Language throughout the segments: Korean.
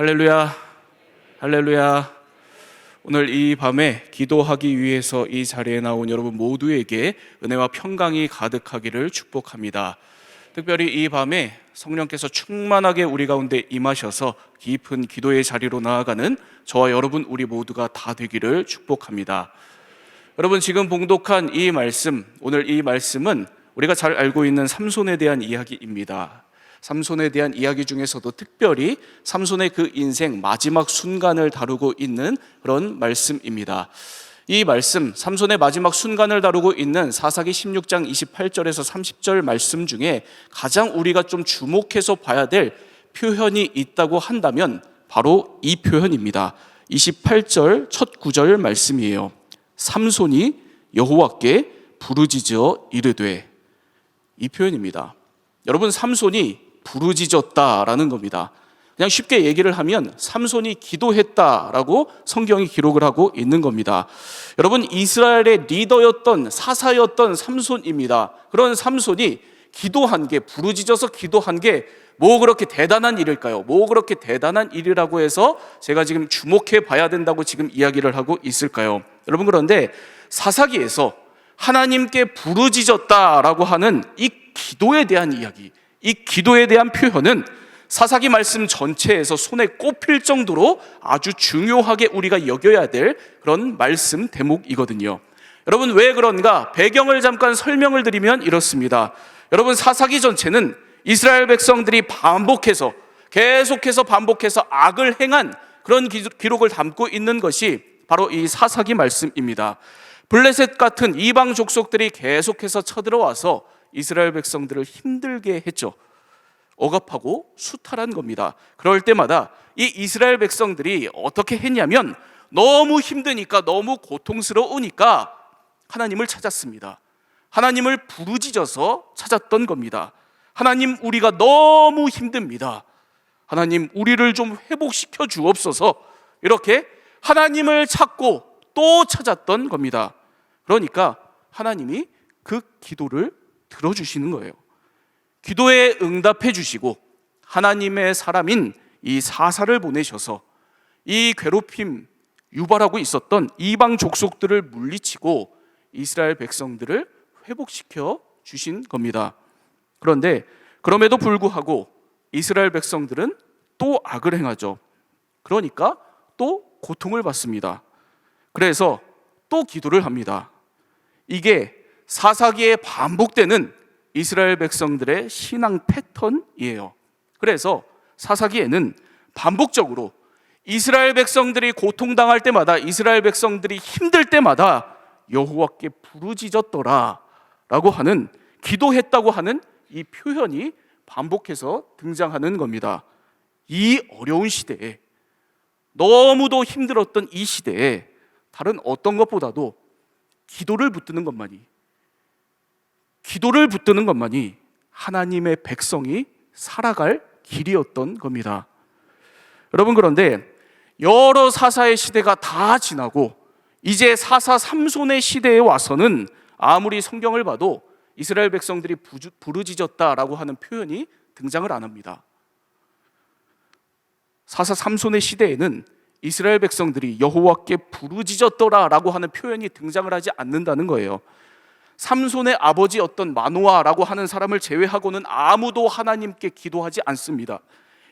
할렐루야, 할렐루야. 오늘 이 밤에 기도하기 위해서 이 자리에 나온 여러분 모두에게 은혜와 평강이 가득하기를 축복합니다. 특별히 이 밤에 성령께서 충만하게 우리 가운데 임하셔서 깊은 기도의 자리로 나아가는 저와 여러분 우리 모두가 다 되기를 축복합니다. 여러분, 지금 봉독한 이 말씀, 오늘 이 말씀은 우리가 잘 알고 있는 삼손에 대한 이야기입니다. 삼손에 대한 이야기 중에서도 특별히 삼손의 그 인생 마지막 순간을 다루고 있는 그런 말씀입니다. 이 말씀, 삼손의 마지막 순간을 다루고 있는 사사기 16장 28절에서 30절 말씀 중에 가장 우리가 좀 주목해서 봐야 될 표현이 있다고 한다면 바로 이 표현입니다. 28절 첫 구절 말씀이에요. 삼손이 여호와께 부르짖어 이르되, 이 표현입니다. 여러분, 삼손이 부르짖었다라는 겁니다. 그냥 쉽게 얘기를 하면 삼손이 기도했다라고 성경이 기록을 하고 있는 겁니다. 여러분, 이스라엘의 리더였던 사사였던 삼손입니다. 그런 삼손이 기도한 게, 부르짖어서 기도한 게 뭐 그렇게 대단한 일일까요? 뭐 그렇게 대단한 일이라고 해서 제가 지금 주목해 봐야 된다고 지금 이야기를 하고 있을까요? 여러분, 그런데 사사기에서 하나님께 부르짖었다라고 하는 이 기도에 대한 이야기, 이 기도에 대한 표현은 사사기 말씀 전체에서 손에 꼽힐 정도로 아주 중요하게 우리가 여겨야 될 그런 말씀 대목이거든요. 여러분, 왜 그런가? 배경을 잠깐 설명을 드리면 이렇습니다. 여러분, 사사기 전체는 이스라엘 백성들이 계속해서 반복해서 악을 행한 그런 기록을 담고 있는 것이 바로 이 사사기 말씀입니다. 블레셋 같은 이방 족속들이 계속해서 쳐들어와서 이스라엘 백성들을 힘들게 했죠. 억압하고 수탈한 겁니다. 그럴 때마다 이 이스라엘 백성들이 어떻게 했냐면 너무 힘드니까, 너무 고통스러우니까 하나님을 찾았습니다. 하나님을 부르짖어서 찾았던 겁니다. 하나님, 우리가 너무 힘듭니다. 하나님, 우리를 좀 회복시켜 주옵소서. 이렇게 하나님을 찾고 또 찾았던 겁니다. 그러니까 하나님이 그 기도를 들어주시는 거예요. 기도에 응답해 주시고 하나님의 사람인 이 사사를 보내셔서 이 괴롭힘 유발하고 있었던 이방 족속들을 물리치고 이스라엘 백성들을 회복시켜 주신 겁니다. 그런데 그럼에도 불구하고 이스라엘 백성들은 또 악을 행하죠. 그러니까 또 고통을 받습니다. 그래서 또 기도를 합니다. 이게 사사기에 반복되는 이스라엘 백성들의 신앙 패턴이에요. 그래서 사사기에는 반복적으로 이스라엘 백성들이 고통당할 때마다, 이스라엘 백성들이 힘들 때마다 여호와께 부르짖었더라 라고 하는, 기도했다고 하는 이 표현이 반복해서 등장하는 겁니다. 이 어려운 시대에, 너무도 힘들었던 이 시대에 다른 어떤 것보다도 기도를 붙드는 것만이 하나님의 백성이 살아갈 길이었던 겁니다. 여러분, 그런데 여러 사사의 시대가 다 지나고 이제 사사 삼손의 시대에 와서는 아무리 성경을 봐도 이스라엘 백성들이 부르짖었다라고 하는 표현이 등장을 안 합니다. 사사 삼손의 시대에는 이스라엘 백성들이 여호와께 부르짖었더라라고 하는 표현이 등장을 하지 않는다는 거예요. 삼손의 아버지였던 마노아라고 하는 사람을 제외하고는 아무도 하나님께 기도하지 않습니다.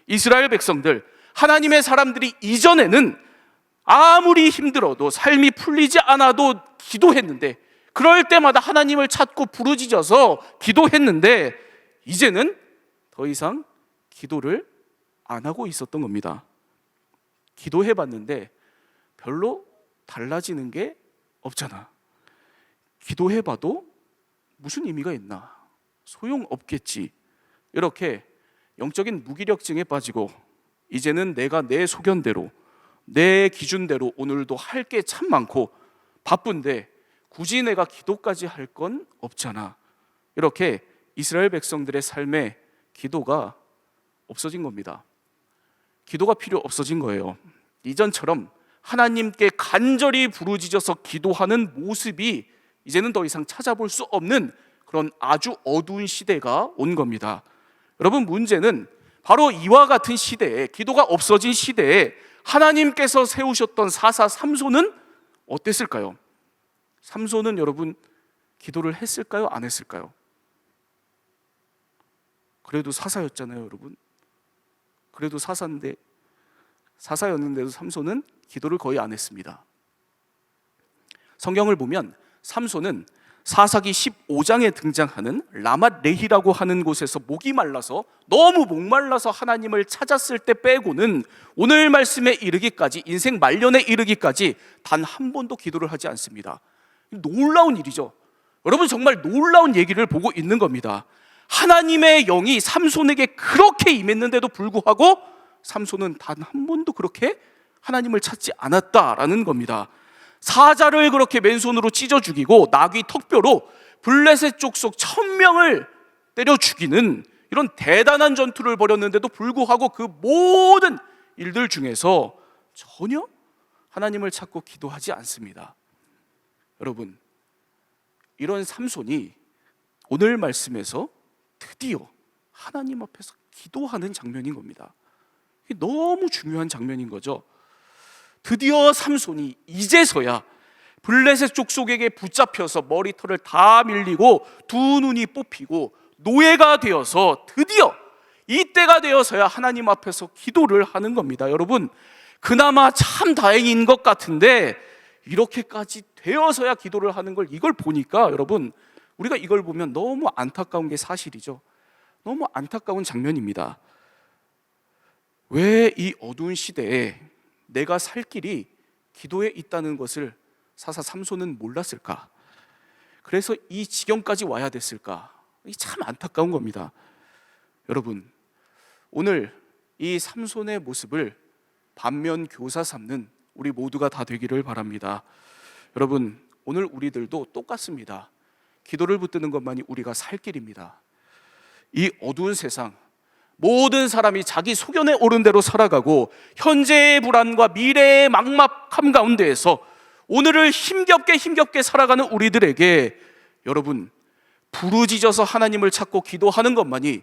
이스라엘 백성들, 하나님의 사람들이 이전에는 아무리 힘들어도, 삶이 풀리지 않아도 기도했는데, 그럴 때마다 하나님을 찾고 부르짖어서 기도했는데, 이제는 더 이상 기도를 안 하고 있었던 겁니다. 기도해봤는데 별로 달라지는 게 없잖아. 기도해봐도 무슨 의미가 있나? 소용없겠지. 이렇게 영적인 무기력증에 빠지고, 이제는 내가 내 소견대로, 내 기준대로 오늘도 할 게 참 많고 바쁜데 굳이 내가 기도까지 할 건 없잖아. 이렇게 이스라엘 백성들의 삶에 기도가 없어진 겁니다. 기도가 필요 없어진 거예요. 이전처럼 하나님께 간절히 부르짖어서 기도하는 모습이 이제는 더 이상 찾아볼 수 없는 그런 아주 어두운 시대가 온 겁니다. 여러분, 문제는 바로 이와 같은 시대에, 기도가 없어진 시대에 하나님께서 세우셨던 사사 삼손은 어땠을까요? 삼손은 여러분 기도를 했을까요? 안 했을까요? 그래도 사사였잖아요, 여러분. 그래도 사사였는데도 삼손은 기도를 거의 안 했습니다. 성경을 보면 삼손은 사사기 15장에 등장하는 라맛레히라고 하는 곳에서 목이 말라서, 너무 목말라서 하나님을 찾았을 때 빼고는 오늘 말씀에 이르기까지, 인생 말년에 이르기까지 단 한 번도 기도를 하지 않습니다. 놀라운 일이죠. 여러분, 정말 놀라운 얘기를 보고 있는 겁니다. 하나님의 영이 삼손에게 그렇게 임했는데도 불구하고 삼손은 단 한 번도 그렇게 하나님을 찾지 않았다라는 겁니다. 사자를 그렇게 맨손으로 찢어 죽이고 나귀 턱뼈로 블레셋 족속 1000명을 때려 죽이는 이런 대단한 전투를 벌였는데도 불구하고 그 모든 일들 중에서 전혀 하나님을 찾고 기도하지 않습니다. 여러분, 이런 삼손이 오늘 말씀에서 드디어 하나님 앞에서 기도하는 장면인 겁니다. 이게 너무 중요한 장면인 거죠. 드디어 삼손이 이제서야 블레셋 족속에게 붙잡혀서 머리털을 다 밀리고 두 눈이 뽑히고 노예가 되어서 드디어 이때가 되어서야 하나님 앞에서 기도를 하는 겁니다. 여러분, 그나마 참 다행인 것 같은데 이렇게까지 되어서야 기도를 하는 걸, 이걸 보니까 여러분, 우리가 이걸 보면 너무 안타까운 게 사실이죠. 너무 안타까운 장면입니다. 왜 이 어두운 시대에 내가 살 길이 기도에 있다는 것을 사사 삼손은 몰랐을까? 그래서 이 지경까지 와야 됐을까? 이게 참 안타까운 겁니다. 여러분, 오늘 이 삼손의 모습을 반면 교사 삼는 우리 모두가 다 되기를 바랍니다. 여러분, 오늘 우리들도 똑같습니다. 기도를 붙드는 것만이 우리가 살 길입니다. 이 어두운 세상, 모든 사람이 자기 소견에 오른 대로 살아가고 현재의 불안과 미래의 막막함 가운데에서 오늘을 힘겹게 살아가는 우리들에게 여러분, 부르짖어서 하나님을 찾고 기도하는 것만이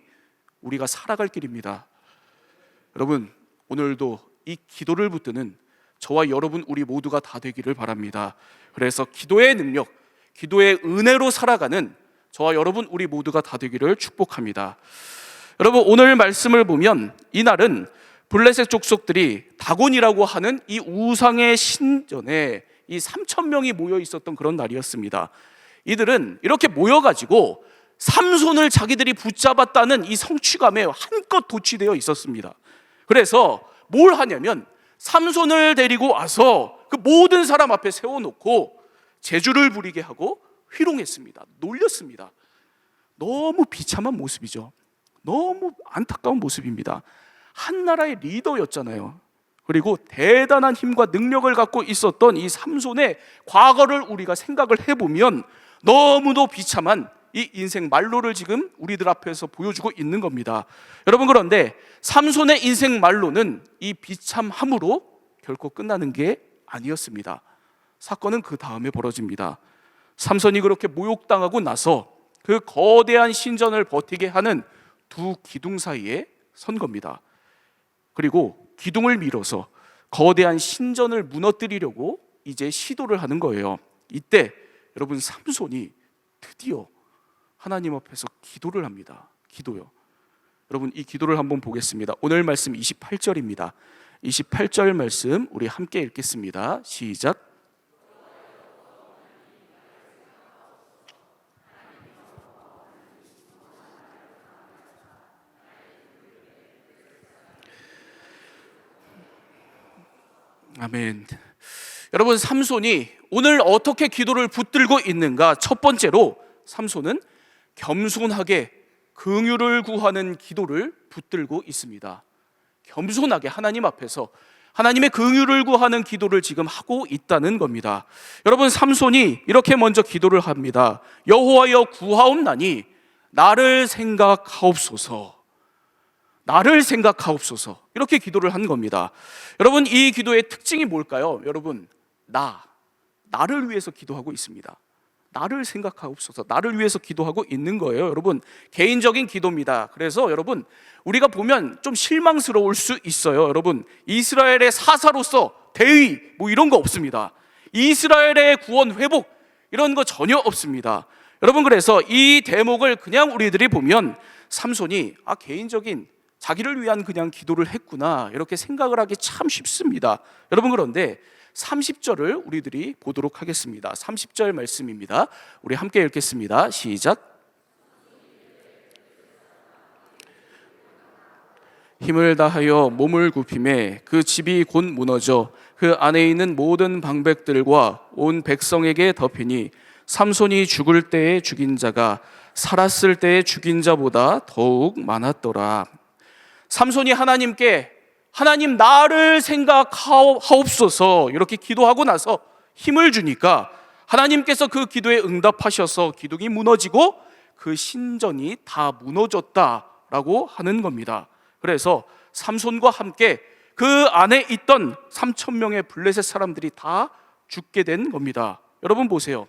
우리가 살아갈 길입니다. 여러분, 오늘도 이 기도를 붙드는 저와 여러분, 우리 모두가 다 되기를 바랍니다. 그래서 기도의 능력, 기도의 은혜로 살아가는 저와 여러분, 우리 모두가 다 되기를 축복합니다. 여러분, 오늘 말씀을 보면 이날은 블레셋 족속들이 다곤이라고 하는 이 우상의 신전에 이 3,000명이 모여 있었던 그런 날이었습니다. 이들은 이렇게 모여가지고 삼손을 자기들이 붙잡았다는 이 성취감에 한껏 도취되어 있었습니다. 그래서 뭘 하냐면 삼손을 데리고 와서 그 모든 사람 앞에 세워놓고 제주를 부리게 하고 희롱했습니다. 놀렸습니다. 너무 비참한 모습이죠. 너무 안타까운 모습입니다. 한 나라의 리더였잖아요. 그리고 대단한 힘과 능력을 갖고 있었던 이 삼손의 과거를 우리가 생각을 해보면 너무도 비참한 이 인생 말로를 지금 우리들 앞에서 보여주고 있는 겁니다. 여러분, 그런데 삼손의 인생 말로는 이 비참함으로 결코 끝나는 게 아니었습니다. 사건은 그 다음에 벌어집니다. 삼손이 그렇게 모욕당하고 나서 그 거대한 신전을 버티게 하는 두 기둥 사이에 선 겁니다. 그리고 기둥을 밀어서 거대한 신전을 무너뜨리려고 이제 시도를 하는 거예요. 이때 여러분, 삼손이 드디어 하나님 앞에서 기도를 합니다. 기도요. 여러분, 이 기도를 한번 보겠습니다. 오늘 말씀 28절입니다. 28절 말씀 우리 함께 읽겠습니다. 시작. 아멘. 여러분, 삼손이 오늘 어떻게 기도를 붙들고 있는가? 첫 번째로 삼손은 겸손하게 긍휼을 구하는 기도를 붙들고 있습니다. 겸손하게 하나님 앞에서 하나님의 긍휼을 구하는 기도를 지금 하고 있다는 겁니다. 여러분, 삼손이 이렇게 먼저 기도를 합니다. 여호와여 구하옵나니 나를 생각하옵소서. 나를 생각하옵소서. 이렇게 기도를 한 겁니다. 여러분, 이 기도의 특징이 뭘까요? 여러분, 나를 위해서 기도하고 있습니다. 나를 생각하옵소서, 나를 위해서 기도하고 있는 거예요. 여러분, 개인적인 기도입니다. 그래서 여러분, 우리가 보면 좀 실망스러울 수 있어요. 여러분, 이스라엘의 사사로서 대의 뭐 이런 거 없습니다. 이스라엘의 구원 회복 이런 거 전혀 없습니다. 여러분, 그래서 이 대목을 그냥 우리들이 보면 삼손이 개인적인 자기를 위한 그냥 기도를 했구나 이렇게 생각을 하기 참 쉽습니다. 여러분, 그런데 30절을 우리들이 보도록 하겠습니다. 30절 말씀입니다. 우리 함께 읽겠습니다. 시작. 힘을 다하여 몸을 굽히매 그 집이 곧 무너져 그 안에 있는 모든 방백들과 온 백성에게 덮이니 삼손이 죽을 때에 죽인 자가 살았을 때에 죽인 자보다 더욱 많았더라. 삼손이 하나님께 하나님 나를 생각하옵소서 이렇게 기도하고 나서 힘을 주니까 하나님께서 그 기도에 응답하셔서 기둥이 무너지고 그 신전이 다 무너졌다라고 하는 겁니다. 그래서 삼손과 함께 그 안에 있던 3,000명의 블레셋 사람들이 다 죽게 된 겁니다. 여러분 보세요.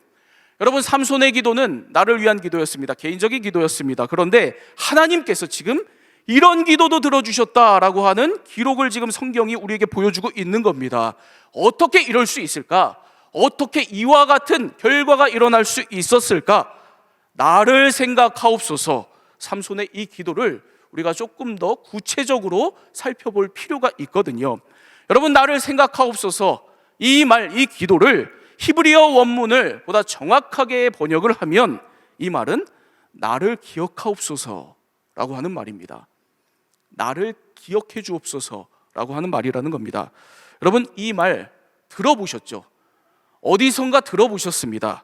여러분, 삼손의 기도는 나를 위한 기도였습니다. 개인적인 기도였습니다. 그런데 하나님께서 지금 이런 기도도 들어주셨다라고 하는 기록을 지금 성경이 우리에게 보여주고 있는 겁니다. 어떻게 이럴 수 있을까? 어떻게 이와 같은 결과가 일어날 수 있었을까? 나를 생각하옵소서. 삼손의 이 기도를 우리가 조금 더 구체적으로 살펴볼 필요가 있거든요. 여러분, 나를 생각하옵소서 이 말, 이 기도를 히브리어 원문을 보다 정확하게 번역을 하면 이 말은 나를 기억하옵소서라고 하는 말입니다. 나를 기억해 주옵소서라고 하는 말이라는 겁니다. 여러분, 이 말 들어보셨죠? 어디선가 들어보셨습니다.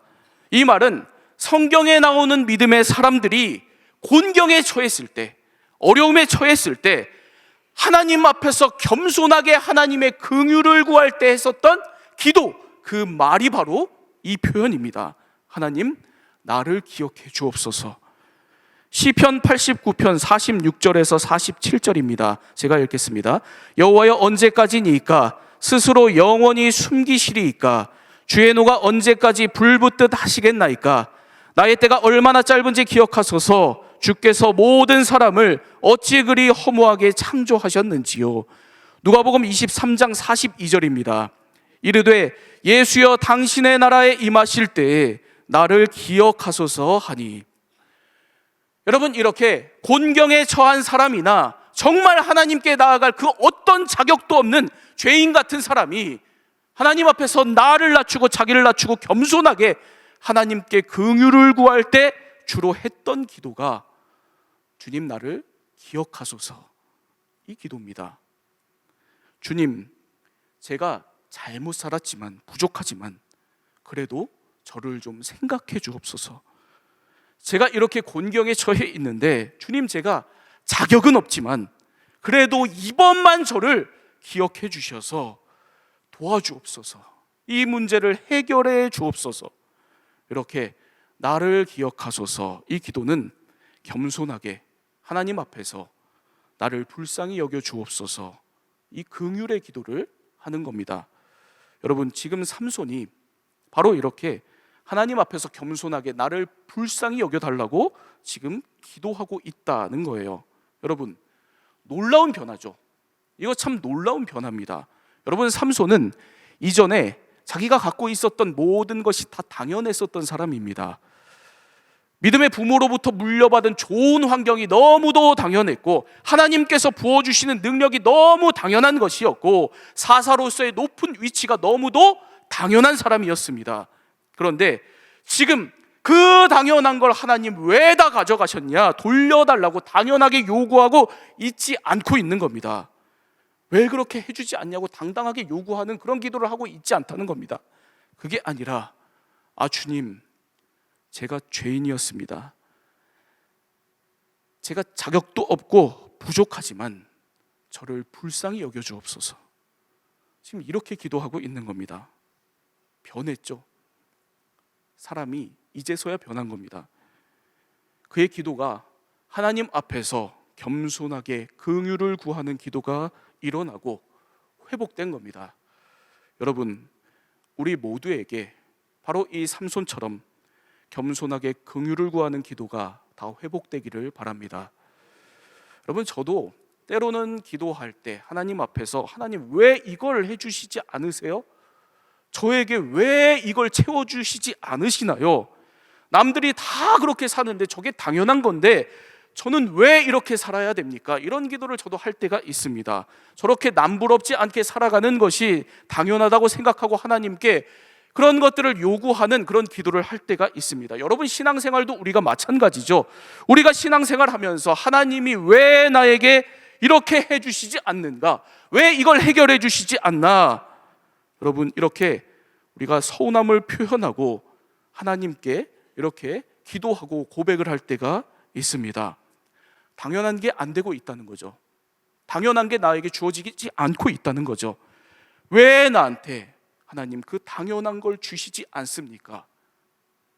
이 말은 성경에 나오는 믿음의 사람들이 곤경에 처했을 때, 어려움에 처했을 때 하나님 앞에서 겸손하게 하나님의 긍휼을 구할 때 했었던 기도, 그 말이 바로 이 표현입니다. 하나님, 나를 기억해 주옵소서. 시편 89편 46절에서 47절입니다. 제가 읽겠습니다. 여호와여, 언제까지니까 스스로 영원히 숨기시리이까? 주의 노가 언제까지 불붙듯 하시겠나이까? 나의 때가 얼마나 짧은지 기억하소서. 주께서 모든 사람을 어찌 그리 허무하게 창조하셨는지요. 누가복음 23장 42절입니다. 이르되 예수여, 당신의 나라에 임하실 때에 나를 기억하소서 하니. 여러분, 이렇게 곤경에 처한 사람이나 정말 하나님께 나아갈 그 어떤 자격도 없는 죄인 같은 사람이 하나님 앞에서 나를 낮추고 자기를 낮추고 겸손하게 하나님께 긍휼을 구할 때 주로 했던 기도가 주님, 나를 기억하소서, 이 기도입니다. 주님, 제가 잘못 살았지만, 부족하지만 그래도 저를 좀 생각해 주옵소서. 제가 이렇게 곤경에 처해 있는데 주님, 제가 자격은 없지만 그래도 이번만 저를 기억해 주셔서 도와주옵소서. 이 문제를 해결해 주옵소서. 이렇게 나를 기억하소서, 이 기도는 겸손하게 하나님 앞에서 나를 불쌍히 여겨 주옵소서, 이 긍휼의 기도를 하는 겁니다. 여러분, 지금 삼손이 바로 이렇게 하나님 앞에서 겸손하게 나를 불쌍히 여겨달라고 지금 기도하고 있다는 거예요. 여러분, 놀라운 변화죠. 이거 참 놀라운 변화입니다. 여러분, 삼손은 이전에 자기가 갖고 있었던 모든 것이 다 당연했었던 사람입니다. 믿음의 부모로부터 물려받은 좋은 환경이 너무도 당연했고, 하나님께서 부어주시는 능력이 너무 당연한 것이었고, 사사로서의 높은 위치가 너무도 당연한 사람이었습니다. 그런데 지금 그 당연한 걸 하나님 왜 다 가져가셨냐, 돌려달라고 당연하게 요구하고 있지 않고 있는 겁니다. 왜 그렇게 해주지 않냐고 당당하게 요구하는 그런 기도를 하고 있지 않다는 겁니다. 그게 아니라, 주님, 제가 죄인이었습니다. 제가 자격도 없고 부족하지만 저를 불쌍히 여겨주옵소서. 지금 이렇게 기도하고 있는 겁니다. 변했죠. 사람이 이제서야 변한 겁니다. 그의 기도가 하나님 앞에서 겸손하게 긍휼을 구하는 기도가 일어나고 회복된 겁니다. 여러분, 우리 모두에게 바로 이 삼손처럼 겸손하게 긍휼을 구하는 기도가 다 회복되기를 바랍니다. 여러분, 저도 때로는 기도할 때 하나님 앞에서 하나님 왜 이걸 해주시지 않으세요? 저에게 왜 이걸 채워주시지 않으시나요? 남들이 다 그렇게 사는데 저게 당연한 건데 저는 왜 이렇게 살아야 됩니까? 이런 기도를 저도 할 때가 있습니다. 저렇게 남부럽지 않게 살아가는 것이 당연하다고 생각하고 하나님께 그런 것들을 요구하는 그런 기도를 할 때가 있습니다. 여러분, 신앙생활도 우리가 마찬가지죠. 우리가 신앙생활 하면서 하나님이 왜 나에게 이렇게 해주시지 않는가? 왜 이걸 해결해 주시지 않나? 여러분, 이렇게 우리가 서운함을 표현하고 하나님께 이렇게 기도하고 고백을 할 때가 있습니다. 당연한 게 안 되고 있다는 거죠. 당연한 게 나에게 주어지지 않고 있다는 거죠. 왜 나한테 하나님 그 당연한 걸 주시지 않습니까?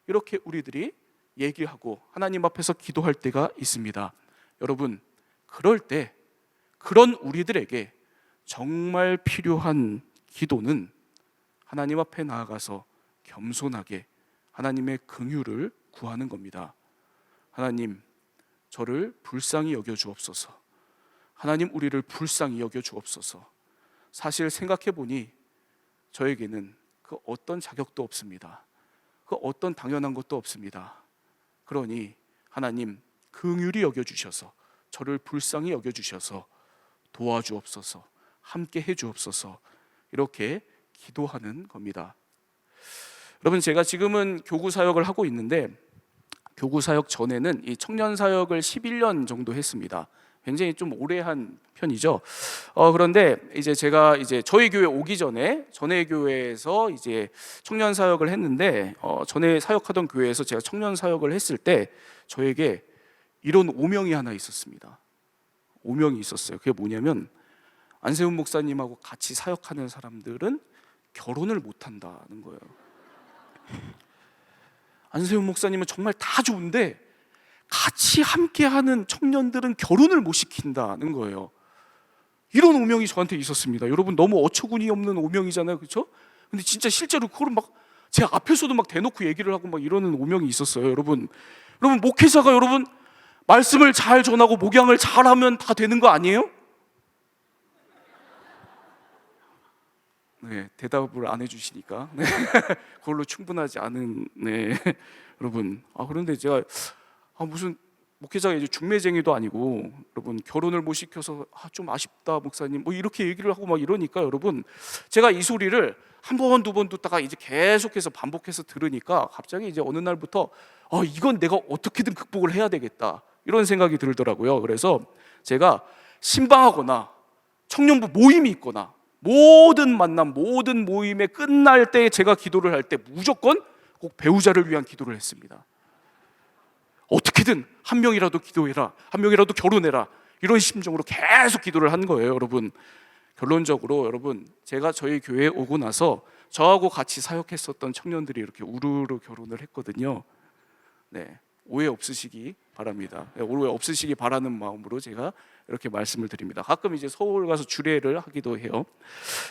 이렇게 우리들이 얘기하고 하나님 앞에서 기도할 때가 있습니다. 여러분, 그럴 때 그런 우리들에게 정말 필요한 기도는 하나님 앞에 나아가서 겸손하게 하나님의 긍휼을 구하는 겁니다. 하나님, 저를 불쌍히 여겨 주옵소서. 하나님, 우리를 불쌍히 여겨 주옵소서. 사실 생각해 보니 저에게는 그 어떤 자격도 없습니다. 그 어떤 당연한 것도 없습니다. 그러니 하나님, 긍휼히 여겨 주셔서 저를 불쌍히 여겨 주셔서 도와주옵소서, 함께 해 주옵소서, 이렇게 기도하는 겁니다. 여러분, 제가 지금은 교구 사역을 하고 있는데 교구 사역 전에는 이 청년 사역을 11년 정도 했습니다. 굉장히 좀 오래 한 편이죠. 그런데 제가 저희 교회 오기 전에 전에 교회에서 청년 사역을 했는데 전에 사역하던 교회에서 제가 청년 사역을 했을 때 저에게 이런 오명이 하나 있었습니다. 오명이 있었어요. 그게 뭐냐면 안세훈 목사님하고 같이 사역하는 사람들은 결혼을 못 한다는 거예요. 안세훈 목사님은 정말 다 좋은데 같이 함께하는 청년들은 결혼을 못 시킨다는 거예요. 이런 오명이 저한테 있었습니다. 여러분, 너무 어처구니 없는 오명이잖아요, 그렇죠? 근데 진짜 실제로 그걸 막 제 앞에서도 막 대놓고 얘기를 하고 막 이러는 오명이 있었어요. 여러분, 목회자가 여러분 말씀을 잘 전하고 목양을 잘하면 다 되는 거 아니에요? 네, 대답을 안 해주시니까 네, 그걸로 충분하지 않은 여러분. 그런데 제가 무슨 목회자가 중매쟁이도 아니고 여러분 결혼을 못 시켜서 좀 아쉽다 목사님 뭐 이렇게 얘기를 하고 막 이러니까 여러분 제가 이 소리를 한 번, 두 번 듣다가 계속해서 반복해서 들으니까 갑자기 어느 날부터 이건 내가 어떻게든 극복을 해야 되겠다 이런 생각이 들더라고요. 그래서 제가 신방하거나 청년부 모임이 있거나 모든 만남, 모든 모임에 끝날 때 제가 기도를 할 때 무조건 꼭 배우자를 위한 기도를 했습니다. 어떻게든 한 명이라도 기도해라, 한 명이라도 결혼해라 이런 심정으로 계속 기도를 한 거예요. 여러분, 결론적으로 여러분 제가 저희 교회에 오고 나서 저하고 같이 사역했었던 청년들이 이렇게 우르르 결혼을 했거든요. 네, 오해 없으시기 바랍니다. 오해 없으시기 바라는 마음으로 제가 이렇게 말씀을 드립니다. 가끔 서울 가서 주례를 하기도 해요.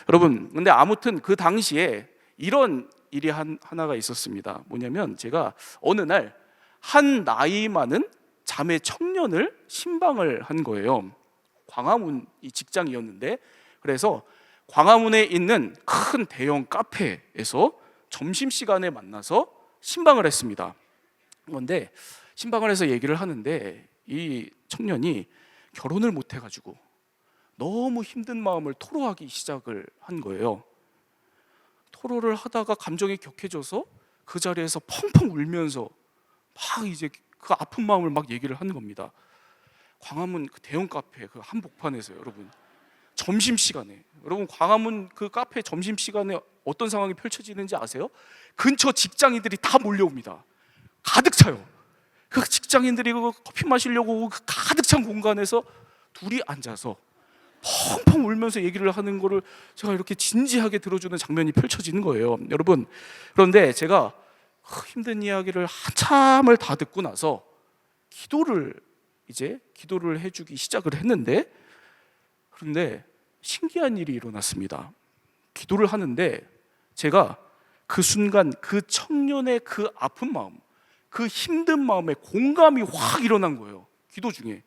여러분, 근데 아무튼 그 당시에 이런 일이 하나가 있었습니다. 뭐냐면 제가 어느 날 한 나이 많은 자매 청년을 신방을 한 거예요. 광화문 이 직장이었는데 그래서 광화문에 있는 큰 대형 카페에서 점심시간에 만나서 신방을 했습니다. 그런데 신방을 해서 얘기를 하는데 이 청년이 결혼을 못 해가지고 너무 힘든 마음을 토로하기 시작을 한 거예요. 토로를 하다가 감정이 격해져서 그 자리에서 펑펑 울면서 막 그 아픈 마음을 막 얘기를 하는 겁니다. 광화문 그 대형 카페 그 한복판에서 여러분 점심시간에 여러분 광화문 그 카페 점심시간에 어떤 상황이 펼쳐지는지 아세요? 근처 직장인들이 다 몰려옵니다. 가득 차요. 그 직장인들이 그 커피 마시려고 그 가득 찬 공간에서 둘이 앉아서 펑펑 울면서 얘기를 하는 거를 제가 이렇게 진지하게 들어주는 장면이 펼쳐지는 거예요. 여러분, 그런데 제가 힘든 이야기를 한참을 다 듣고 나서 기도를 해주기 시작을 했는데 그런데 신기한 일이 일어났습니다. 기도를 하는데 제가 그 순간 그 청년의 그 아픈 마음, 그 힘든 마음에 공감이 확 일어난 거예요. 기도 중에.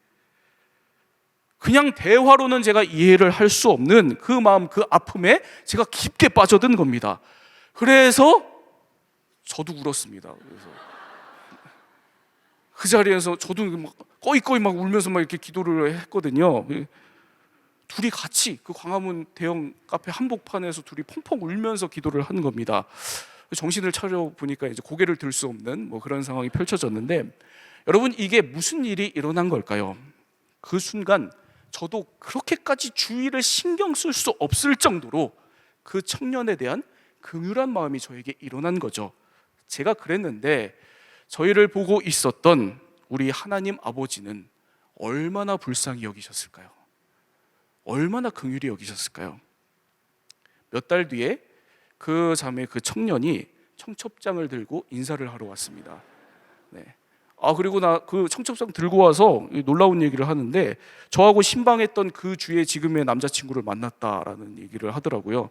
그냥 대화로는 제가 이해를 할 수 없는 그 마음, 그 아픔에 제가 깊게 빠져든 겁니다. 그래서 저도 울었습니다. 그래서 그 자리에서 저도 막 꺼이꺼이 막 울면서 막 이렇게 기도를 했거든요. 둘이 같이 그 광화문 대형 카페 한복판에서 둘이 펑펑 울면서 기도를 한 겁니다. 정신을 차려 보니까 이제 고개를 들 수 없는 뭐 그런 상황이 펼쳐졌는데, 여러분, 이게 무슨 일이 일어난 걸까요? 그 순간 저도 그렇게까지 주의를 신경 쓸 수 없을 정도로 그 청년에 대한 긍휼한 마음이 저에게 일어난 거죠. 제가 그랬는데 저희를 보고 있었던 우리 하나님 아버지는 얼마나 불쌍히 여기셨을까요? 얼마나 긍휼히 여기셨을까요? 몇 달 뒤에 그 자매, 그 청년이 청첩장을 들고 인사를 하러 왔습니다. 네. 그리고 나 그 청첩장 들고 와서 놀라운 얘기를 하는데, 저하고 신방했던 그 주에 지금의 남자친구를 만났다라는 얘기를 하더라고요.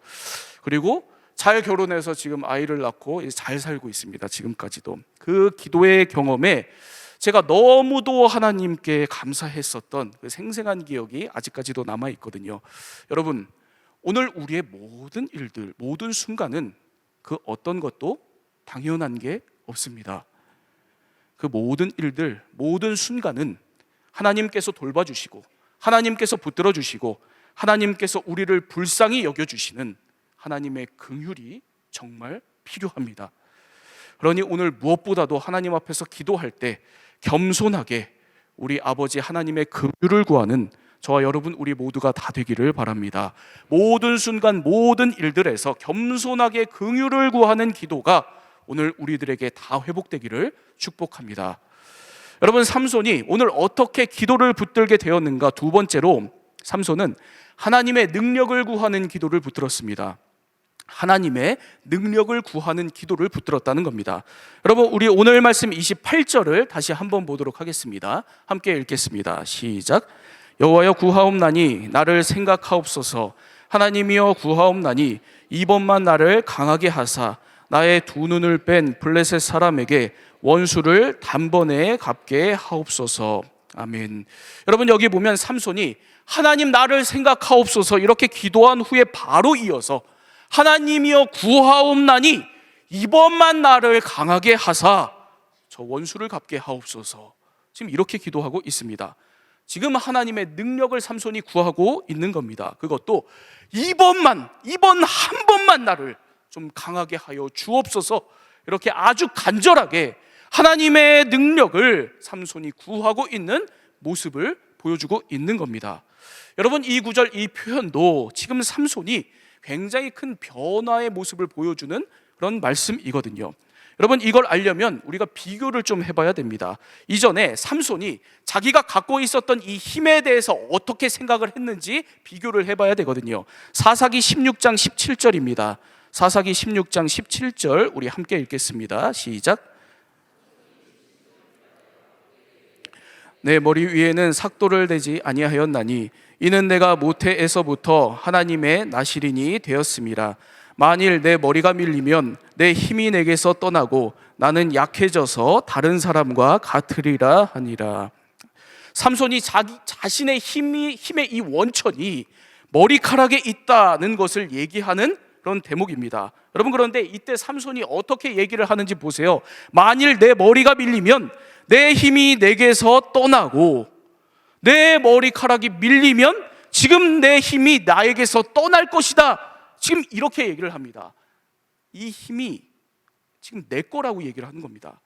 그리고 잘 결혼해서 지금 아이를 낳고 이제 잘 살고 있습니다. 지금까지도. 그 기도의 경험에 제가 너무도 하나님께 감사했었던 그 생생한 기억이 아직까지도 남아 있거든요. 여러분, 오늘 우리의 모든 일들, 모든 순간은 그 어떤 것도 당연한 게 없습니다. 그 모든 일들, 모든 순간은 하나님께서 돌봐주시고, 하나님께서 붙들어 주시고, 하나님께서 우리를 불쌍히 여겨주시는 하나님의 긍휼이 정말 필요합니다. 그러니 오늘 무엇보다도 하나님 앞에서 기도할 때 겸손하게 우리 아버지 하나님의 긍휼을 구하는 저와 여러분, 우리 모두가 다 되기를 바랍니다. 모든 순간, 모든 일들에서 겸손하게 긍휼을 구하는 기도가 오늘 우리들에게 다 회복되기를 축복합니다. 여러분, 삼손이 오늘 어떻게 기도를 붙들게 되었는가? 두 번째로, 삼손은 하나님의 능력을 구하는 기도를 붙들었습니다. 하나님의 능력을 구하는 기도를 붙들었다는 겁니다. 여러분, 우리 오늘 말씀 28절을 다시 한번 보도록 하겠습니다. 함께 읽겠습니다. 시작. 여호와여, 구하옵나니 나를 생각하옵소서. 하나님이여, 구하옵나니 이번만 나를 강하게 하사 나의 두 눈을 뺀 블레셋 사람에게 원수를 단번에 갚게 하옵소서. 아멘. 여러분, 여기 보면 삼손이 하나님 나를 생각하옵소서 이렇게 기도한 후에 바로 이어서 하나님이여, 구하옵나니 이번만 나를 강하게 하사 저 원수를 갚게 하옵소서. 지금 이렇게 기도하고 있습니다. 지금 하나님의 능력을 삼손이 구하고 있는 겁니다. 그것도 이번 한 번만 나를 좀 강하게 하여 주옵소서, 이렇게 아주 간절하게 하나님의 능력을 삼손이 구하고 있는 모습을 보여주고 있는 겁니다. 여러분, 이 구절, 이 표현도 지금 삼손이 굉장히 큰 변화의 모습을 보여주는 그런 말씀이거든요. 여러분, 이걸 알려면 우리가 비교를 좀 해봐야 됩니다. 이전에 삼손이 자기가 갖고 있었던 이 힘에 대해서 어떻게 생각을 했는지 비교를 해봐야 되거든요. 사사기 16장 17절입니다. 사사기 16장 17절 우리 함께 읽겠습니다. 시작. 내 머리 위에는 삭도를 대지 아니하였나니 이는 내가 모태에서부터 하나님의 나시린이 되었음이라. 만일 내 머리가 밀리면 내 힘이 내게서 떠나고 나는 약해져서 다른 사람과 같으리라 하니라. 삼손이 자신의 힘의 이 원천이 머리카락에 있다는 것을 얘기하는 그런 대목입니다. 여러분, 그런데 이때 삼손이 어떻게 얘기를 하는지 보세요. 만일 내 머리가 밀리면 내 힘이 내게서 떠나고, 내 머리카락이 밀리면 지금 내 힘이 나에게서 떠날 것이다. 지금 이렇게 얘기를 합니다. 이 힘이 지금 내 거라고 얘기를 하는 겁니다.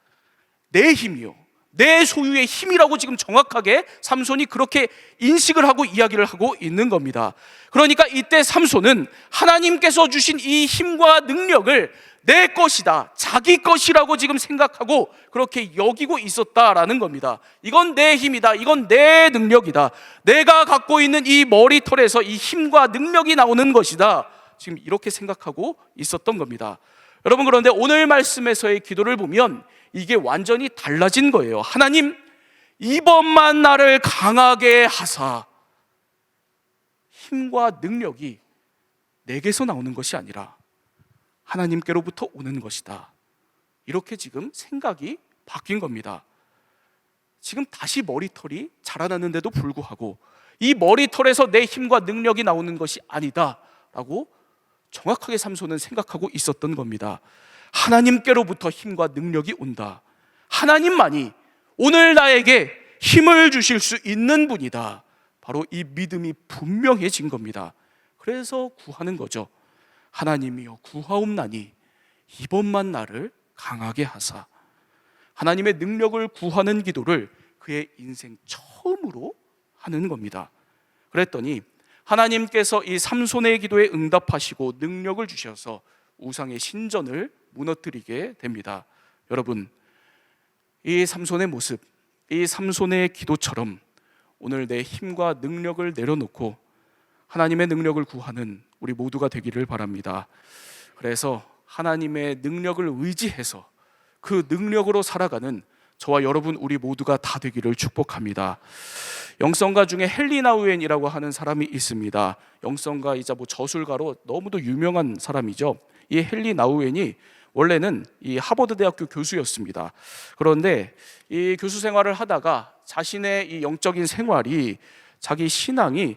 내 힘이요, 내 소유의 힘이라고 지금 정확하게 삼손이 그렇게 인식을 하고 이야기를 하고 있는 겁니다. 그러니까 이때 삼손은 하나님께서 주신 이 힘과 능력을 내 것이다, 자기 것이라고 지금 생각하고 그렇게 여기고 있었다라는 겁니다. 이건 내 힘이다, 이건 내 능력이다, 내가 갖고 있는 이 머리털에서 이 힘과 능력이 나오는 것이다, 지금 이렇게 생각하고 있었던 겁니다. 여러분, 그런데 오늘 말씀에서의 기도를 보면 이게 완전히 달라진 거예요. 하나님, 이번만 나를 강하게 하사. 힘과 능력이 내게서 나오는 것이 아니라 하나님께로부터 오는 것이다. 이렇게 지금 생각이 바뀐 겁니다. 지금 다시 머리털이 자라나는데도 불구하고 이 머리털에서 내 힘과 능력이 나오는 것이 아니다라고 정확하게 삼손은 생각하고 있었던 겁니다. 하나님께로부터 힘과 능력이 온다. 하나님만이 오늘 나에게 힘을 주실 수 있는 분이다. 바로 이 믿음이 분명해진 겁니다. 그래서 구하는 거죠. 하나님이여 구하옵나니 이번만 나를 강하게 하사. 하나님의 능력을 구하는 기도를 그의 인생 처음으로 하는 겁니다. 그랬더니 하나님께서 이 삼손의 기도에 응답하시고 능력을 주셔서 우상의 신전을 무너뜨리게 됩니다. 여러분, 이 삼손의 모습, 이 삼손의 기도처럼 오늘 내 힘과 능력을 내려놓고 하나님의 능력을 구하는 우리 모두가 되기를 바랍니다. 그래서 하나님의 능력을 의지해서 그 능력으로 살아가는 저와 여러분 우리 모두가 다 되기를 축복합니다. 영성가 중에 헨리 나우엔이라고 하는 사람이 있습니다. 영성가이자 저술가로 너무도 유명한 사람이죠. 이 헨리 나우엔이 원래는 이 하버드 대학교 교수였습니다. 그런데 이 교수 생활을 하다가 자신의 이 영적인 생활이, 자기 신앙이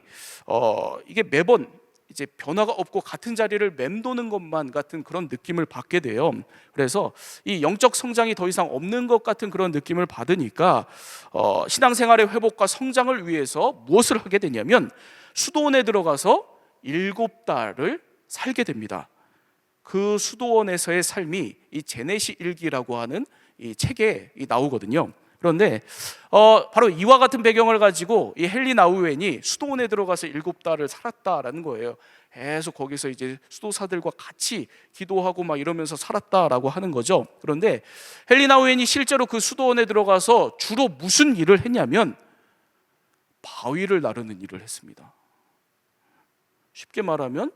이게 매번 이제 변화가 없고 같은 자리를 맴도는 것만 같은 그런 느낌을 받게 돼요. 그래서 이 영적 성장이 더 이상 없는 것 같은 그런 느낌을 받으니까 신앙생활의 회복과 성장을 위해서 무엇을 하게 되냐면 수도원에 들어가서 7달을 살게 됩니다. 그 수도원에서의 삶이 이 제네시 일기라고 하는 이 책에 나오거든요. 그런데 바로 이와 같은 배경을 가지고 이 헨리 나우엔이 수도원에 들어가서 7달을 살았다라는 거예요. 계속 거기서 이제 수도사들과 같이 기도하고 막 이러면서 살았다라고 하는 거죠. 그런데 헨리 나우엔이 실제로 그 수도원에 들어가서 주로 무슨 일을 했냐면 바위를 나르는 일을 했습니다. 쉽게 말하면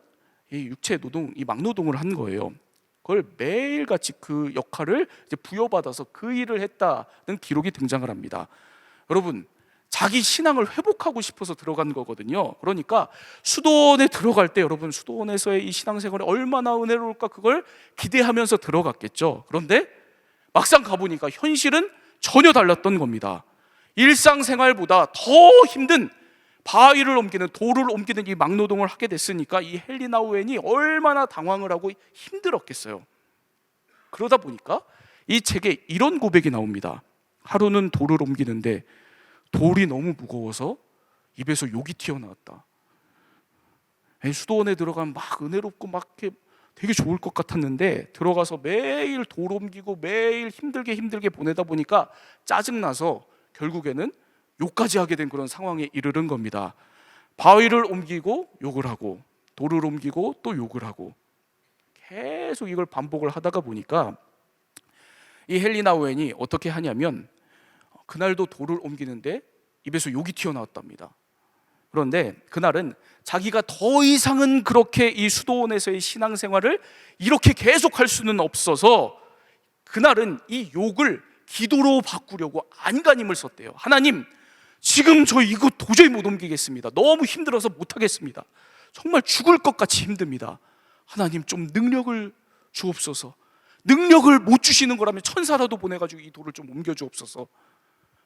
이 육체 노동, 이 막노동을 한 거예요. 그걸 매일같이 그 역할을 이제 부여받아서 그 일을 했다는 기록이 등장을 합니다. 여러분, 자기 신앙을 회복하고 싶어서 들어간 거거든요. 그러니까 수도원에 들어갈 때 여러분, 수도원에서의 이 신앙생활이 얼마나 은혜로울까 그걸 기대하면서 들어갔겠죠. 그런데 막상 가보니까 현실은 전혀 달랐던 겁니다. 일상생활보다 더 힘든 바위를 옮기는, 돌을 옮기는 이 막노동을 하게 됐으니까 이 헨리 나우엔이 얼마나 당황을 하고 힘들었겠어요. 그러다 보니까 이 책에 이런 고백이 나옵니다. 하루는 돌을 옮기는데 돌이 너무 무거워서 입에서 욕이 튀어나왔다. 수도원에 들어가면 막 은혜롭고 막 이렇게 되게 좋을 것 같았는데 들어가서 매일 돌 옮기고 매일 힘들게 보내다 보니까 짜증나서 결국에는 욕까지 하게 된 그런 상황에 이르는 겁니다. 바위를 옮기고 욕을 하고 돌을 옮기고 또 욕을 하고 계속 이걸 반복을 하다가 보니까 이 헨리 나우엔이 어떻게 하냐면 그날도 돌을 옮기는데 입에서 욕이 튀어나왔답니다. 그런데 그날은 자기가 더 이상은 그렇게 이 수도원에서의 신앙생활을 이렇게 계속할 수는 없어서 그날은 이 욕을 기도로 바꾸려고 안간힘을 썼대요. 하나님, 지금 저 이거 도저히 못 옮기겠습니다. 너무 힘들어서 못하겠습니다. 정말 죽을 것 같이 힘듭니다. 하나님, 좀 능력을 주옵소서. 능력을 못 주시는 거라면 천사라도 보내가지고 이 돌을 좀 옮겨 주옵소서.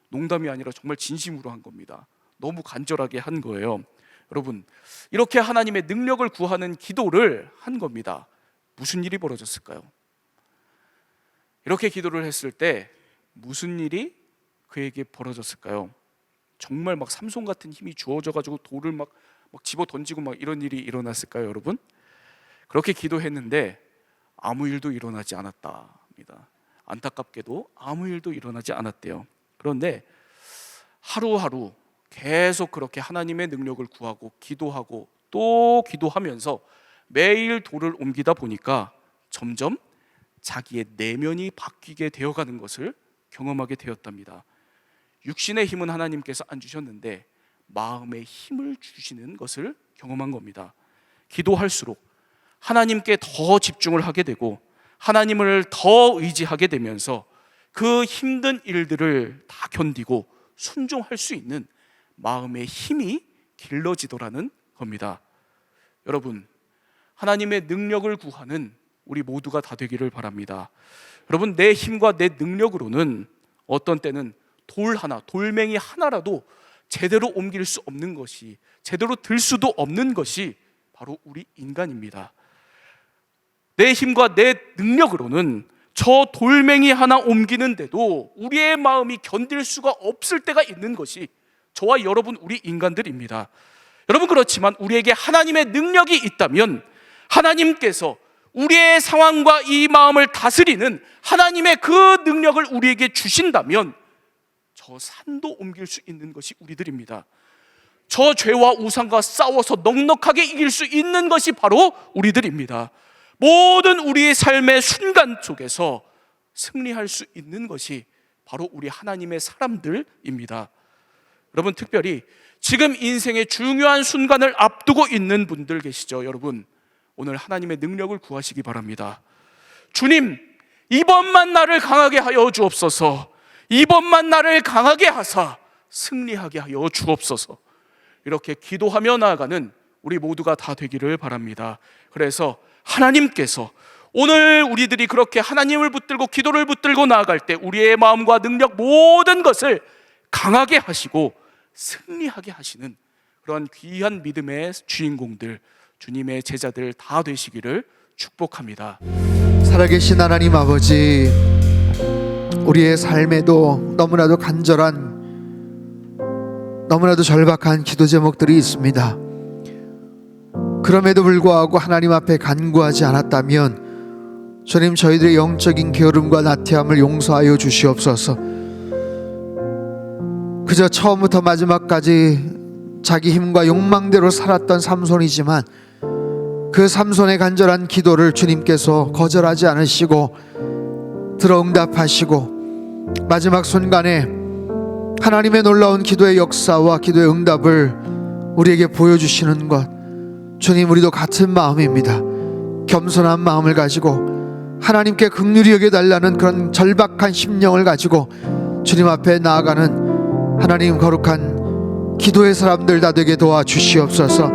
농담이 아니라 정말 진심으로 한 겁니다. 너무 간절하게 한 거예요. 여러분, 이렇게 하나님의 능력을 구하는 기도를 한 겁니다. 무슨 일이 벌어졌을까요? 이렇게 기도를 했을 때 무슨 일이 그에게 벌어졌을까요? 정말 막 삼손 같은 힘이 주어져가지고 돌을 막 집어 던지고 막 이런 일이 일어났을까요, 여러분? 그렇게 기도했는데 아무 일도 일어나지 않았답니다. 안타깝게도 아무 일도 일어나지 않았대요. 그런데 하루하루 계속 그렇게 하나님의 능력을 구하고 기도하고 또 기도하면서 매일 돌을 옮기다 보니까 점점 자기의 내면이 바뀌게 되어가는 것을 경험하게 되었답니다. 육신의 힘은 하나님께서 안 주셨는데 마음의 힘을 주시는 것을 경험한 겁니다. 기도할수록 하나님께 더 집중을 하게 되고 하나님을 더 의지하게 되면서 그 힘든 일들을 다 견디고 순종할 수 있는 마음의 힘이 길러지더라는 겁니다. 여러분, 하나님의 능력을 구하는 우리 모두가 다 되기를 바랍니다. 여러분, 내 힘과 내 능력으로는 어떤 때는 돌 하나, 돌멩이 하나라도 제대로 옮길 수 없는 것이, 제대로 들 수도 없는 것이 바로 우리 인간입니다. 내 힘과 내 능력으로는 저 돌멩이 하나 옮기는데도 우리의 마음이 견딜 수가 없을 때가 있는 것이 저와 여러분, 우리 인간들입니다. 여러분, 그렇지만 우리에게 하나님의 능력이 있다면, 하나님께서 우리의 상황과 이 마음을 다스리는 하나님의 그 능력을 우리에게 주신다면 저 산도 옮길 수 있는 것이 우리들입니다. 저 죄와 우상과 싸워서 넉넉하게 이길 수 있는 것이 바로 우리들입니다. 모든 우리의 삶의 순간 속에서 승리할 수 있는 것이 바로 우리 하나님의 사람들입니다. 여러분, 특별히 지금 인생의 중요한 순간을 앞두고 있는 분들 계시죠? 여러분, 오늘 하나님의 능력을 구하시기 바랍니다. 주님, 이번만 나를 강하게 하여 주옵소서. 이번만 나를 강하게 하사 승리하게 하여 주옵소서. 이렇게 기도하며 나아가는 우리 모두가 다 되기를 바랍니다. 그래서 하나님께서 오늘 우리들이 그렇게 하나님을 붙들고 기도를 붙들고 나아갈 때 우리의 마음과 능력 모든 것을 강하게 하시고 승리하게 하시는 그런 귀한 믿음의 주인공들, 주님의 제자들 다 되시기를 축복합니다. 살아계신 하나님 아버지, 우리의 삶에도 너무나도 간절한, 너무나도 절박한 기도 제목들이 있습니다. 그럼에도 불구하고 하나님 앞에 간구하지 않았다면 주님, 저희들의 영적인 게으름과 나태함을 용서하여 주시옵소서. 그저 처음부터 마지막까지 자기 힘과 욕망대로 살았던 삼손이지만 그 삼손의 간절한 기도를 주님께서 거절하지 않으시고 들어응답하시고 마지막 순간에 하나님의 놀라운 기도의 역사와 기도의 응답을 우리에게 보여주시는 것, 주님, 우리도 같은 마음입니다. 겸손한 마음을 가지고 하나님께 긍휼히 여겨달라는 그런 절박한 심령을 가지고 주님 앞에 나아가는 하나님 거룩한 기도의 사람들 다 되게 도와주시옵소서.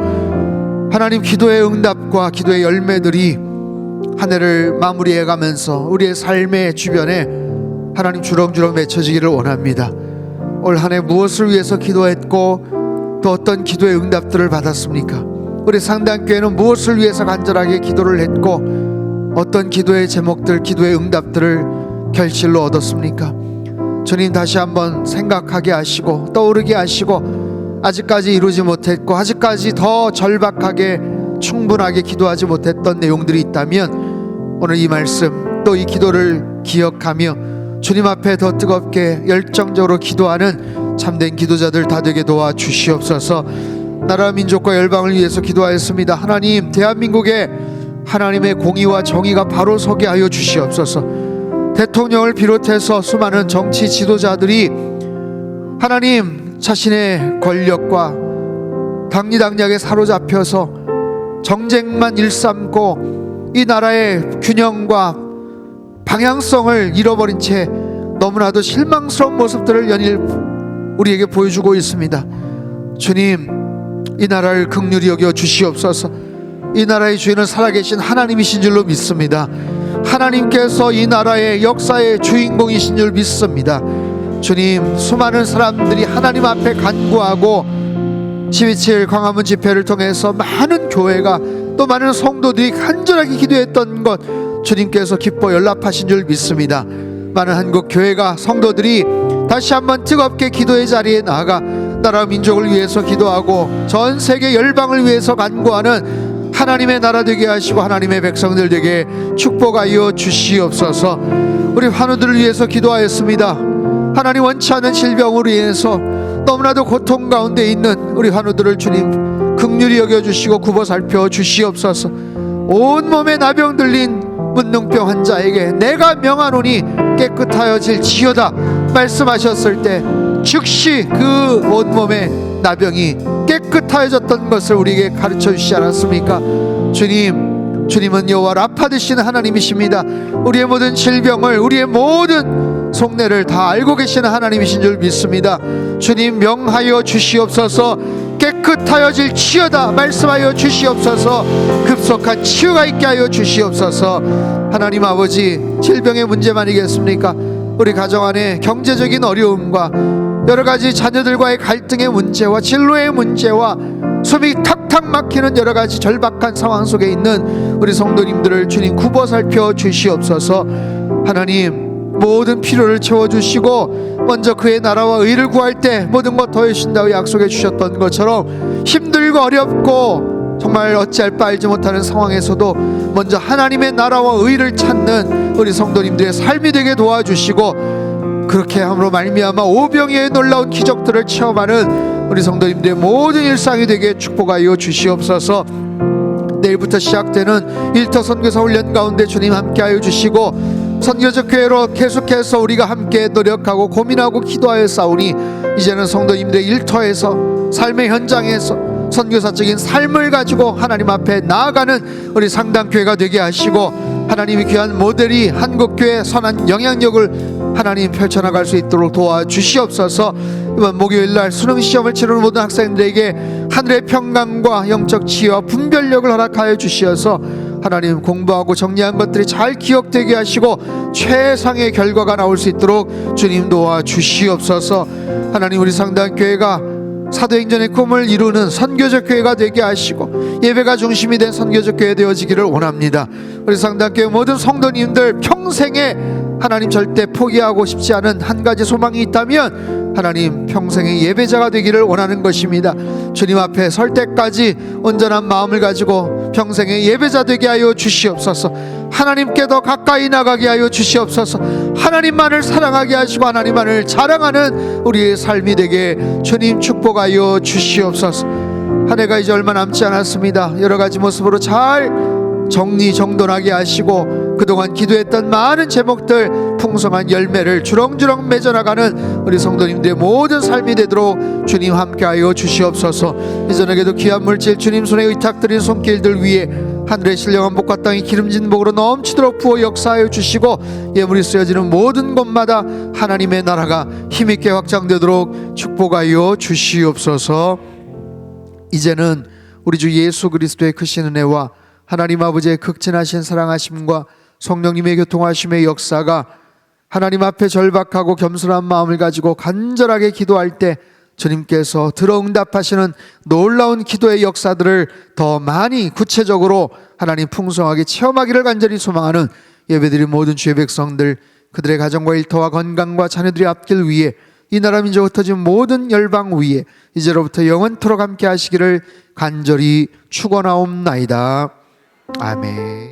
하나님, 기도의 응답과 기도의 열매들이 한 해를 마무리해가면서 우리의 삶의 주변에 하나님 주렁주렁 맺혀지기를 원합니다. 올 한 해 무엇을 위해서 기도했고 또 어떤 기도의 응답들을 받았습니까? 우리 상당교회는 무엇을 위해서 간절하게 기도를 했고 어떤 기도의 제목들, 기도의 응답들을 결실로 얻었습니까? 주님, 다시 한번 생각하게 하시고 떠오르게 하시고 아직까지 이루지 못했고 아직까지 더 절박하게 충분하게 기도하지 못했던 내용들이 있다면 오늘 이 말씀 또 이 기도를 기억하며 주님 앞에 더 뜨겁게 열정적으로 기도하는 참된 기도자들 다 되게 도와주시옵소서. 나라 민족과 열방을 위해서 기도하였습니다. 하나님, 대한민국에 하나님의 공의와 정의가 바로 서게 하여 주시옵소서. 대통령을 비롯해서 수많은 정치 지도자들이 하나님, 자신의 권력과 당리당략에 사로잡혀서 정쟁만 일삼고 이 나라의 균형과 방향성을 잃어버린 채 너무나도 실망스러운 모습들을 연일 우리에게 보여주고 있습니다. 주님, 이 나라를 긍휼히 여겨 주시옵소서. 이 나라의 주인은 살아계신 하나님이신 줄로 믿습니다. 하나님께서 이 나라의 역사의 주인공이신 줄 믿습니다. 주님, 수많은 사람들이 하나님 앞에 간구하고 12.7 광화문 집회를 통해서 많은 교회가 또 많은 성도들이 간절하게 기도했던 것 주님께서 기뻐 연락하신 줄 믿습니다. 많은 한국 교회가 성도들이 다시 한번 뜨겁게 기도의 자리에 나아가 나라 민족을 위해서 기도하고 전 세계 열방을 위해서 간구하는 하나님의 나라 되게 하시고 하나님의 백성들 되게 축복하여 주시옵소서. 우리 환우들을 위해서 기도하였습니다. 하나님, 원치 않는 질병으로 인해서 너무나도 고통 가운데 있는 우리 환우들을 주님 긍휼히 여겨주시고 굽어 살펴 주시옵소서. 온몸에 나병 들린 문둥병 환자에게 내가 명하노니 깨끗하여질지어다 말씀하셨을 때 즉시 그 온몸에 나병이 깨끗하여졌던 것을 우리에게 가르쳐 주시지 않았습니까? 주님은 여호와 라파 되시는 하나님이십니다. 우리의 모든 질병을, 우리의 모든 속내를 다 알고 계시는 하나님이신 줄 믿습니다. 주님, 명하여 주시옵소서. 깨끗하여질지어다 말씀하여 주시옵소서. 급속한 치유가 있게 하여 주시옵소서. 하나님 아버지, 질병의 문제만이겠습니까? 우리 가정 안에 경제적인 어려움과 여러 가지 자녀들과의 갈등의 문제와 진로의 문제와 숨이 탁탁 막히는 여러 가지 절박한 상황 속에 있는 우리 성도님들을 주님 굽어 살펴 주시옵소서. 하나님, 모든 필요를 채워주시고 먼저 그의 나라와 의를 구할 때 모든 것 더해주신다고 약속해 주셨던 것처럼 힘들고 어렵고 정말 어찌할 바 알지 못하는 상황에서도 먼저 하나님의 나라와 의를 찾는 우리 성도님들의 삶이 되게 도와주시고, 그렇게 함으로 말미암아 오병이의 놀라운 기적들을 체험하는 우리 성도님들의 모든 일상이 되게 축복하여 주시옵소서. 내일부터 시작되는 일터 선교사 훈련 가운데 주님 함께하여 주시고, 선교적 교회로 계속해서 우리가 함께 노력하고 고민하고 기도하여 싸우니 이제는 성도님들의 일터에서 삶의 현장에서 선교사적인 삶을 가지고 하나님 앞에 나아가는 우리 상당교회가 되게 하시고, 하나님의 귀한 모델이 한국교회 선한 영향력을 하나님 펼쳐나갈 수 있도록 도와주시옵소서. 이번 목요일날 수능시험을 치르는 모든 학생들에게 하늘의 평강과 영적 지혜와 분별력을 허락하여 주시어서 하나님 공부하고 정리한 것들이 잘 기억되게 하시고 최상의 결과가 나올 수 있도록 주님 도와주시옵소서. 하나님, 우리 상당교회가 사도행전의 꿈을 이루는 선교적 교회가 되게 하시고 예배가 중심이 된 선교적 교회 되어지기를 원합니다. 우리 상당교회 모든 성도님들 평생에 하나님 절대 포기하고 싶지 않은 한 가지 소망이 있다면 하나님 평생의 예배자가 되기를 원하는 것입니다. 주님 앞에 설 때까지 온전한 마음을 가지고 평생의 예배자 되게 하여 주시옵소서. 하나님께 더 가까이 나가게 하여 주시옵소서. 하나님만을 사랑하게 하시고 하나님만을 자랑하는 우리의 삶이 되게 주님 축복하여 주시옵소서. 한 해가 이제 얼마 남지 않았습니다. 여러 가지 모습으로 잘 정리정돈하게 하시고 그동안 기도했던 많은 제목들 풍성한 열매를 주렁주렁 맺어나가는 우리 성도님들의 모든 삶이 되도록 주님 함께하여 주시옵소서. 이전에게도 귀한 물질 주님 손에 의탁드린 손길들 위에 하늘의 신령한 복과 땅이 기름진 복으로 넘치도록 부어 역사하여 주시고 예물이 쓰여지는 모든 곳마다 하나님의 나라가 힘있게 확장되도록 축복하여 주시옵소서. 이제는 우리 주 예수 그리스도의 크신 은혜와 하나님 아버지의 극진하신 사랑하심과 성령님의 교통하심의 역사가 하나님 앞에 절박하고 겸손한 마음을 가지고 간절하게 기도할 때 주님께서 들어응답하시는 놀라운 기도의 역사들을 더 많이 구체적으로 하나님 풍성하게 체험하기를 간절히 소망하는 예배드린 모든 주의 백성들, 그들의 가정과 일터와 건강과 자녀들의 앞길 위에 이 나라 민족 흩어진 모든 열방 위에 이제로부터 영원토록 함께 하시기를 간절히 축원하옵나이다. 아멘.